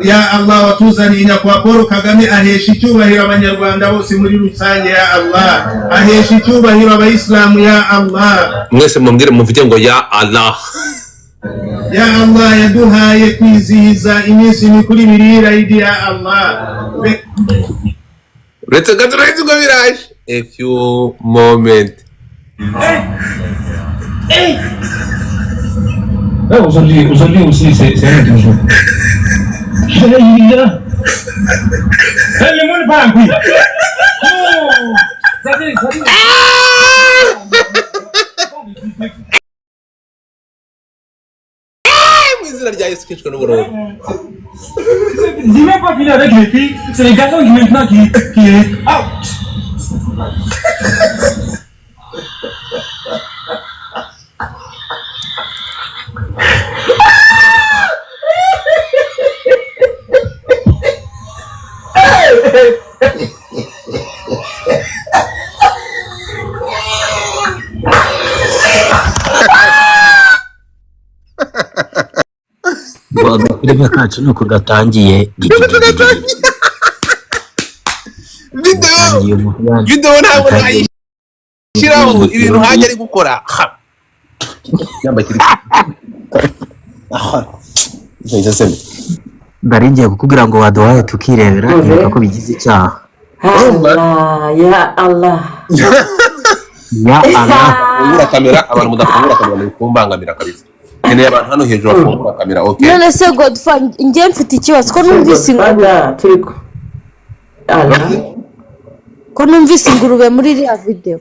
ya Allah watuzaniye nyakubahwa Paul Kagame ahesha icyubahiro abanyarwanda bose muri rusange ya Allah, ahesha icyubahiro abayisilamu ya Allah. Mwese mumbwire muvuge ngo ya Allah. Ya Allah yaduhaye kwizihiza iminsi mikuru ibiri y'Eid ya Allah. Let's go Mirage. A few moments. Aujourd'hui aussi c'est un autre jour. Le monde parle en couille. Dis même pas finir avec les filles, c'est les garçons qui maintenant qui out. Filime kacu nuko gatangiye video ntabwo nayishiraho ibintu hajya ari gukora ndaringiye kukubwira ngo waduhaye tukirebera ibuka ko bigize icyaha. Ya Allah Ya Allah ura kamera abantu mudafungura kamera kumbangamira kabisa. Nene abantu hano hejuru bafungura kamera. Okay none se Godfa ngiye mfite ikibazo ko numvise turiko Allah ko numvise ingurube muri iriya video.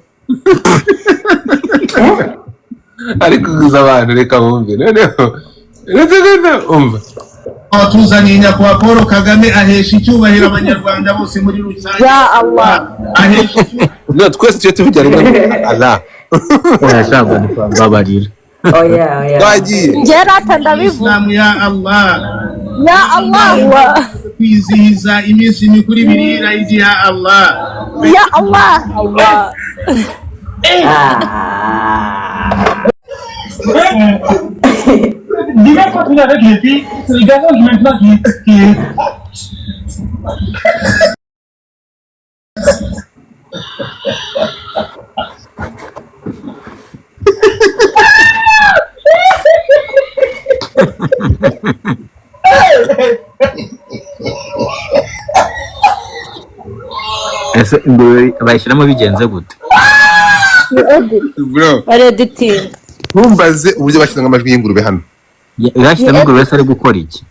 ariko guza abantu reka bumve noneho umva watuzaniye nyakubahwa Paul Kagame ahesha icyubahiro abanyarwanda bose muri rusange Ya Allah ahesha no twese cyo tuvugira rimwe Allah urashaka babarira. Oh yeah twagiye ngera ndabivuga Islamu ya Allah Ya Allah kwizihiza iminsi mikuru ibiri y'Eid ya Allah. Ya Allah Dis même pas finir avec les filles, c'est les garçons qui maintenant qui Ese ingurube bayishyiramo bigenze gute? bro editing ntumbaze uburyo bashyiramo amajwi y'ingurube hano. Yashyizemo ingurube se ari gukora iki?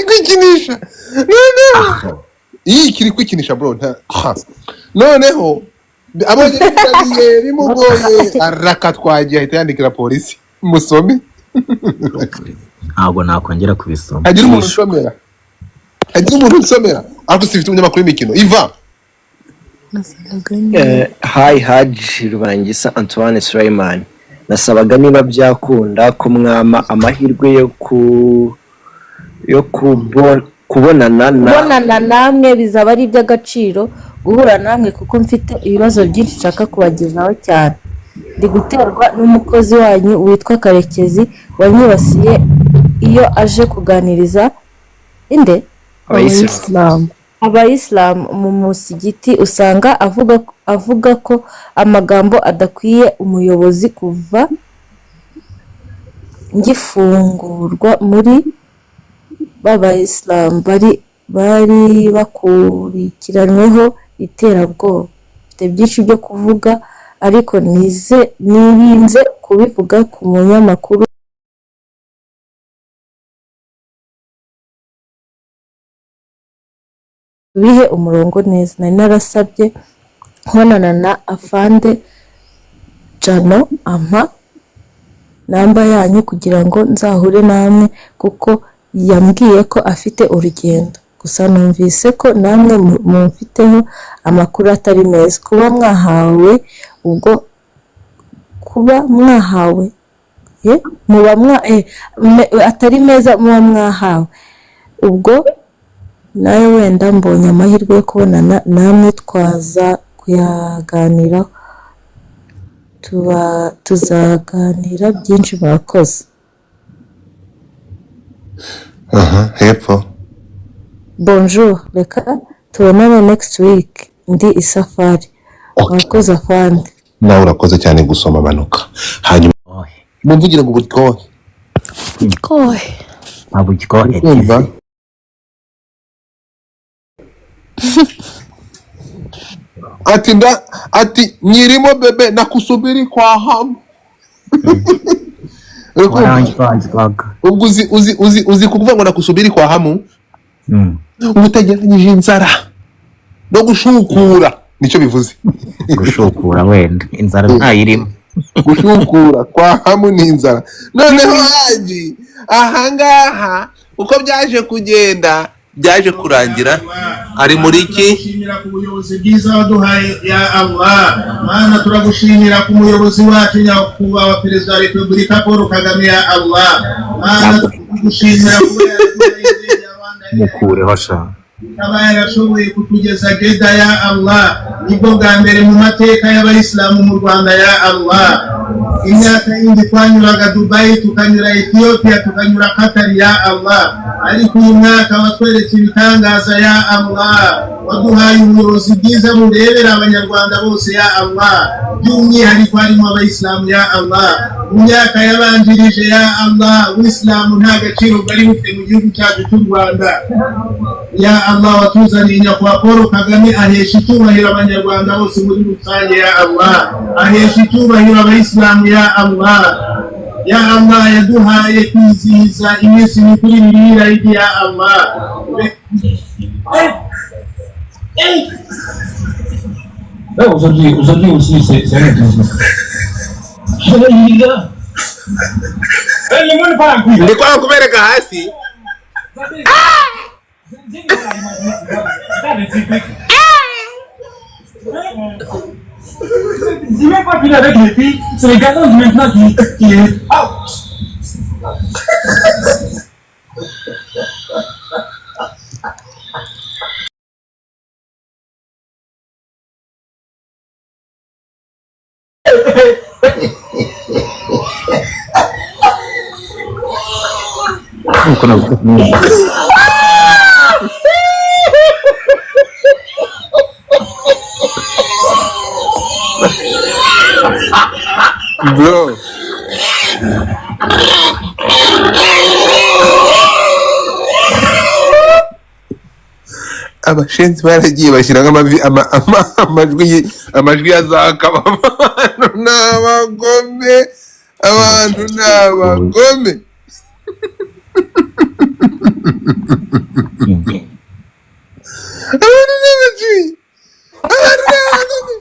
kwikinisha noneho iyi kiri kwikinisha bro nta noneho abonye bimugoye araka twagiye ahita yandikira polisi musome. Ntabwo nakongera kubisoma. Hagira umuntu nsomera ariko sifite umunyamakuru w'imikino Iva. Hi Haji Rubangisa Antoine Sulaiman, nasabaga niba byakunda ko mwama amahirwe yo kubonana namwe bizaba ari iby'agaciro guhura namwe kuko mfite ibibazo byinshi nshaka kubagezaho cyane. Ndi guterwa n'umukozi wanyu witwa Karekezi wanyibasiye iyo aje kuganiriza inde abayisilamu mu musigiti. Usanga avuga ko amagambo adakwiye umuyobozi kuva ngifungurwa muri b'abayisilamu bari bakurikiranyweho iterabwoba. Mfite byinshi byo kuvuga ariko nirinze kubivuga ku munyamakuru. Bihe umurongo neza. Nari narasabye nkubonana na Afande Jano ampa namba yanyu kugira ngo nzahure namwe kuko yambwiye ko afite urugendo. Gusa numvise ko namwe mumfiteho amakuru atari meza. Kuba mwahawe atari meza muba mwahawe ubwo nawe wenda mbonye amahirwe yo kubonana namwe twaza kuyaganiraho. Tuzaganira byinshi murakoze. Hepfo bonjour reka tubonane next week ndi isafari. Murakoze afande. nawe urakoze cyane gusoma Manuka. Hanyuma mumvugira ngo buryohe. Kohe. Buryohe Umva ati nyirimo bebe nakusubiri kwa hamu. Ubwo uzi kuvuga ngo nakusubiri kwa hamu. Ubutegeranyije inzara no gushukura nicyo bivuze. Gushukura wenda inzara ntayirimo. Gushukura kwa hamu ni inzara. Noneho haji ahangaha uko byaje kugenda byaje kurangira ari muri iki. Turagushimira ku buyobozi bwiza waduhaye ya Allah. Mana turagushimira ku muyobozi wacu nyakubahwa perezida wa Repubulika Paul Kagame ya Allah. Mana turagushimira kubera mukureho sha akaba yarashoboye kutugeza Jeddah ya Allah. Nibwo bwa mbere mu mateka y'abayisilamu mu Rwanda ya Allah. Imyaka yindi twanyuraga Dubai, tukanyura Ethiopia, tukanyura Qatar ya Allah. Ariko uyu mwaka watweretse ibitangaza ya Allah. Waduhaye ubuyobozi bwiza burebera abanyarwanda bose ya Allah, by'umwihariko harimo abayisilamu ya Allah. Mu myaka yabanjirije ya Allah, ubuisilamu nta gaciro bwari bufite mu gihugu cyacu cy'u Rwanda. Ya Allah watuzaniye nyakubahwa Paul Kagame ahesha icyubahiro abanyarwanda bose muri rusange ya Allah, ahesha icyubahiro abayisilamu ya Allah. Ya Allah yaduhaye kwizihiza iminsi mikuru ibiri ya Allah. Aujourd'hui aussi, c'est un exemple. Ndikwa kubereka hasi. J'ai même pas fini avec les filles, c'est les garçons maintenant qui est out. Bro. Abashenzi baragiye bashyira amajwi ya za kabamano n'abagome. Abantu n'abagome. Abantu n'abagome.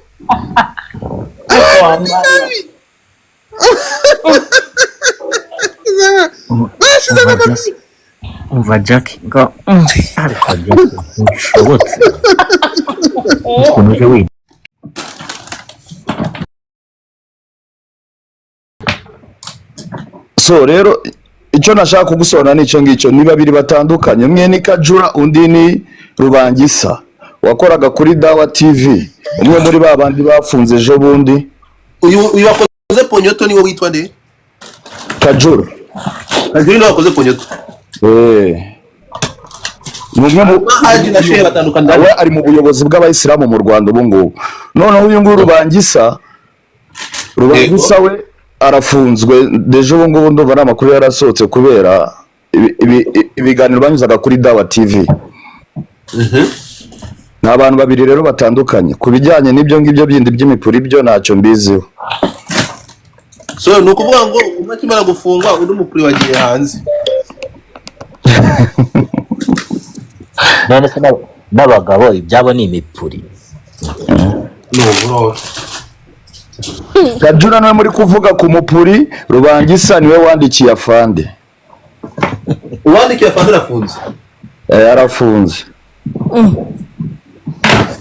umva Jack ngo ariko ntibishobotse ukuntu uje wiga. So rero icyo nashaka kugusobanura nicyo ngicyo, ni babiri batandukanye, umwe ni Kajura undi ni Rubangisa wakoraga kuri Dawa TV, umwe muri ba bandi bafunze ejo bundi. Uyu wakoze Ponyoto niwe witwa nde? Kajura niwe wakoze Ponyoto. Umwe mu haji na shehe batandukanye, we ari mu buyobozi bw'abayisilamu mu Rwanda ubu ngubu. Noneho uyu nguyu Rubangisa we arafunzwe dejo ubu ngubu, ndumva n'amakuru yarasohotse kubera ibiganiro banyuzaga kuri Dawa TV. Ni abantu babiri rero batandukanye. Ku bijyanye n'ibyo ngibyo bindi by'imipuri byo ntacyo mbiziho. So ni ukuvuga ngo umakimara gufungwa undi mupuri wagiye hanze. None se n'abagabo ibyabo ni imipuri. No. Kajura nawe muri kuvuga ku mupuri, Rubangisa niwe wandikiye afande. Uwandikiye afande arafunze. Yarafunze.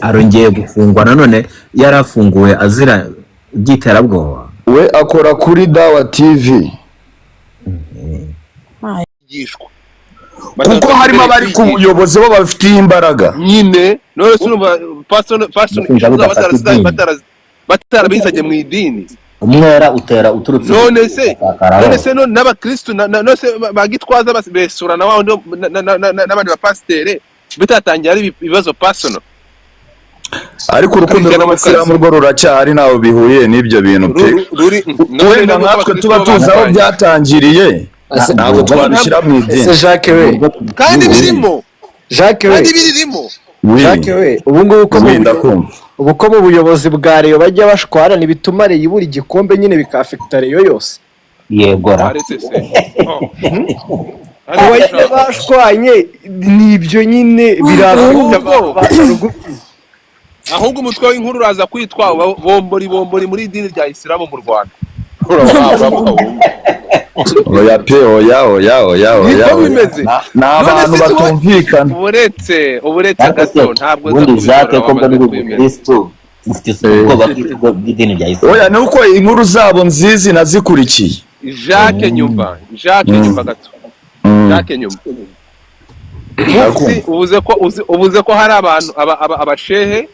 Arongeye gufungwa nanone, yarafunguwe azira by'iterabwoba. We akora kuri Dawa TV. Kuko harimo abari ku buyobozi bo bafitiye imbaraga nyine. None surumva pastor batarabizanye mu idini. Umwera utera uturutse. None se n'abakristo none se bagitwaza besura na wao n'abandi ba pasteur bitatangiye ari ibibazo personal, ariko urukundo rw'abasilamu rwo ruracyahari, ntaho bihuriye n'ibyo bintu pe. Wenda nkatwe tuba tuzi aho byatangiriye, ntabwo twabishyira mu idini. Jacques we kandi birimo, Jacques we kandi birimo. Jacques we ubu ngubu uko mu buyobozi bwa Rayon bajya bashwarana ibituma Rayon ibura igikombe nyine bikafekta Rayon yose. yegora Abajya bashwanye nibyo nyine biraruta rugufi. Ahubwo umutwe w'inkuru uraza kwitwa bombori muri idini rya Isilamu mu Rwanda. Oya pe, oya. N'abantu batumvikana. Uburetse gato ntabwo ubundi Jacques ko mbona uri Kristo ufite ubwoba bw'idini rya Isilamu. Oya nuko inkuru zabo nzizi nazikurikiye. Jacques nyumva gato. Jacques nyumva. Ubuze ko hari abantu abashehe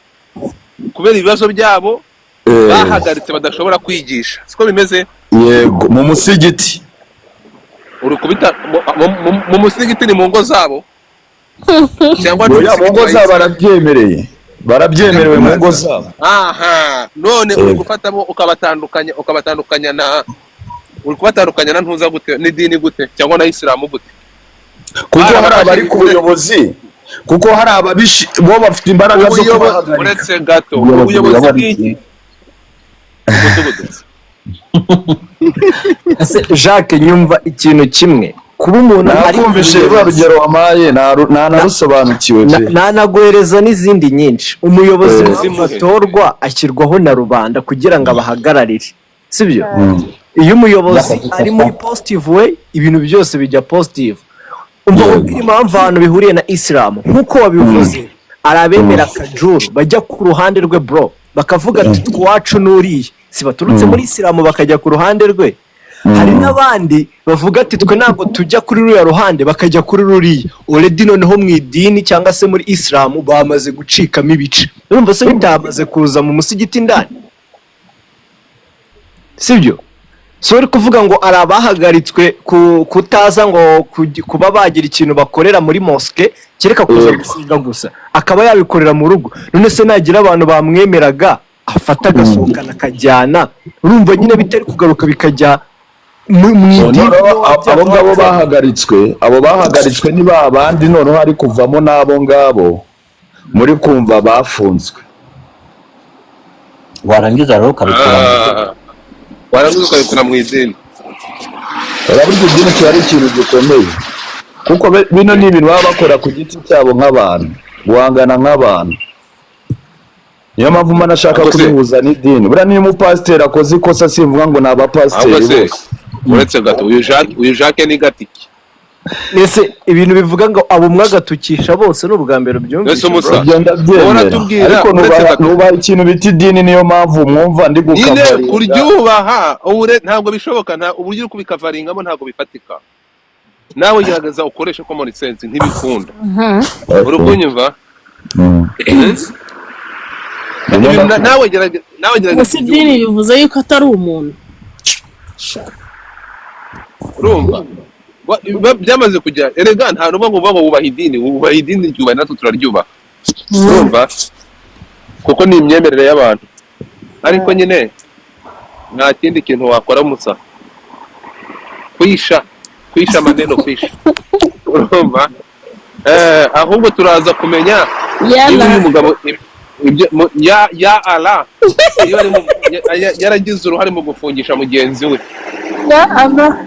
kubera ibibazo byabo bahagaritse badashobora kwigisha, siko bimeze? Yego, mu musigiti. Uri kubita mu musigiti ni mu ngo zabo cyangwa mu ngo zabo barabyemerewe mu ngo zabo. Aha, none uri gufatamo ukabatandukanya na ntuza gute n'idini gute cyangwa na Isilamu gute? Kuko hari abari ku buyobozi, kuko hari ababishi bo bafite imbaraga zo kubahagarika. Uretse gato ubuyobozi bw'iki Jacques nyumva ikintu kimwe, kuba umuntu ari kumvishe rugero wamaye narusobanukiwe pe, nanaguhereza n'izindi nyinshi. Umuyobozi atorwa ashyirwaho na rubanda kugira ngo abahagararire, sibyo? Iyo umuyobozi ari muri positive way, ibintu byose bijya positive. Impamvu abantu bihuriye na Islam nkuko wabivuze, arabemera Kajuru bajya ku ruhande rwe bro, bakavuga ati twacu nuriye, si baturutse muri Islam bakajya ku ruhande rwe. Hari n'abandi bavuga ati twe ntabwo tujya kuri ruriya ruhande bakajya kuri ruriya. Already noneho mu idini cyangwa se muri Islam bamaze gucikamo ibice. Urumva se bitamaze kuza mu musigiti indani, sibyo? So uri kuvuga ngo arabahagaritswe kutaza ngo kuba bagira ikintu bakorera muri mosque, kereka kuza gusenga gusa, akaba yabikorera mu rugo. None se nagira abantu bamwemeraga afata agasohokana akajyana, urumva nyine bitari kugaruka bikajya abo ngabo bahagaritswe ni ba bandi noneho hari kuvamo n'abo ngabo muri kumva bafunzwe. warangiza rero ukabikora mu idini. Burya idini cyari ikintu gikomeye, kuko bino ni ibintu baba bakora ku giti cyabo nk'abantu, guhangana nk'abantu. Niyo mpamvu umuntu ashaka kubihuza n'idini. Buriya niyo umupasiteri akoze ikosa simvuga ngo ni abapasiteri bose. Uretse gato uyu Jacques ni gatiki. Nese ibintu bivuga ngo abo mwagatukisha bose n'ubwa mbere byumvise. Ariko nuba ikintu biti idini, niyo mpamvu mwumva ndi gukavaringa. Nyine kuryubaha ntabwo bishoboka, uburyo kubikavaringamo ntabwo bifatika. Nawe gerageza ukoresha common sense ntibikunda. Urukunyumva? Nawe gerageza idini bivuze yuko atari umuntu. Urumva? Byamaze kujya erega nta n'ubwo wubaha idini ryubaha natwe turaryubaha. Urumva? Kuko ni imyemerere y'abantu. Ariko nyine nta kindi kintu wakora musa kwisha urumva? Ahubwo turaza kumenya niba uyu mugabo ya Allah yaragize uruhare mu gufungisha mugenzi we. Ya Allah